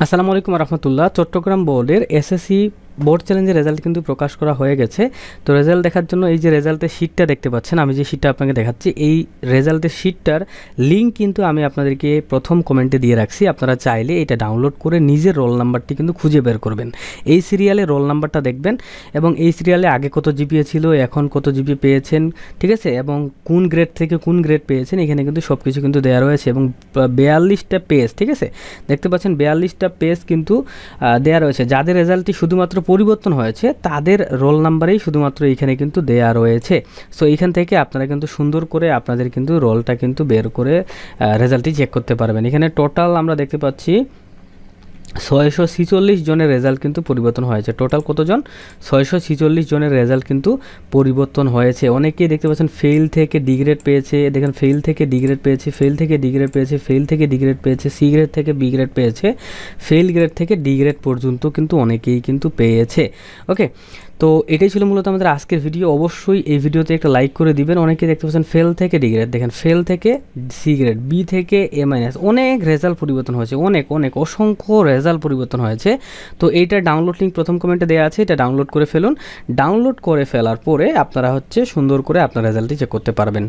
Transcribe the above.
আসসালামু আলাইকুম রহমতুল্লাহ। চট্টগ্রাম বোর্ডের এসএসসি বোর্ড চ্যালেঞ্জের রেজাল্ট কিন্তু প্রকাশ করা হয়ে গেছে। তো রেজাল্ট দেখার জন্য এই যে রেজাল্টের শিটটা দেখতে পাচ্ছেন, আমি যে শিটটা আপনাকে দেখাচ্ছি, এই রেজাল্টের শিটটার লিঙ্ক কিন্তু আমি আপনাদেরকে প্রথম কমেন্টে দিয়ে রাখছি। আপনারা চাইলে এটা ডাউনলোড করে নিজের রোল নাম্বারটি কিন্তু খুঁজে বের করবেন। এই সিরিয়ালে রোল নাম্বারটা দেখবেন এবং এই সিরিয়ালে আগে কত জিপিএ ছিল, এখন কত জিপিএ পেয়েছেন, ঠিক আছে, এবং কোন গ্রেড থেকে কোন গ্রেড পেয়েছেন, এখানে কিন্তু সব কিছু কিন্তু দেওয়া রয়েছে। এবং 42টা পেজ, ঠিক আছে, দেখতে পাচ্ছেন 42টা পেজ কিন্তু দেওয়া রয়েছে। যাদের রেজাল্টটি শুধুমাত্র পরিবর্তন হয়েছে তাদের রোল নাম্বারেই শুধুমাত্র এখানে কিন্তু দেয়া রয়েছে। সো এইখান থেকে আপনারা কিন্তু সুন্দর করে আপনাদের কিন্তু রোলটা কিন্তু বের করে রেজাল্টটি চেক করতে পারবেন। এখানে টোটাল আমরা দেখতে পাচ্ছি 646 জনের রেজাল্ট কিন্তু পরিবর্তন হয়েছে। টোটাল কতজন? 646 জনের রেজাল্ট কিন্তু পরিবর্তন হয়েছে। অনেকেই দেখতে পাচ্ছেন ফেল থেকে ডি গ্রেড পেয়েছে, দেখেন ফেল থেকে ডি গ্রেড পেয়েছে, ফেল থেকে ডি গ্রেড পেয়েছে, ফেল থেকে ডি গ্রেড পেয়েছে, সি গ্রেড থেকে বি গ্রেড পেয়েছে, ফেল গ্রেড থেকে ডি গ্রেড পর্যন্ত কিন্তু অনেকেই কিন্তু পেয়েছে। ওকে, তো এটাই ছিল মূলত আমাদের আজকের ভিডিও। অবশ্যই এই ভিডিওতে একটা লাইক করে দিবেন। অনেকে দেখতে পাচ্ছেন ফেল থেকে ডি গ্রেড, দেখেন ফেল থেকে সি গ্রেড, বি থেকে এ মাইনাস, অনেক রেজাল্ট পরিবর্তন হয়েছে, অনেক অসংখ্য রেজাল্ট পরিবর্তন হয়েছে। তো এইটার ডাউনলোড লিঙ্ক প্রথম কমেন্টে দেওয়া আছে, এটা ডাউনলোড করে ফেলুন। ডাউনলোড করে ফেলার পরে আপনারা সুন্দর করে আপনার রেজাল্টটি চেক করতে পারবেন।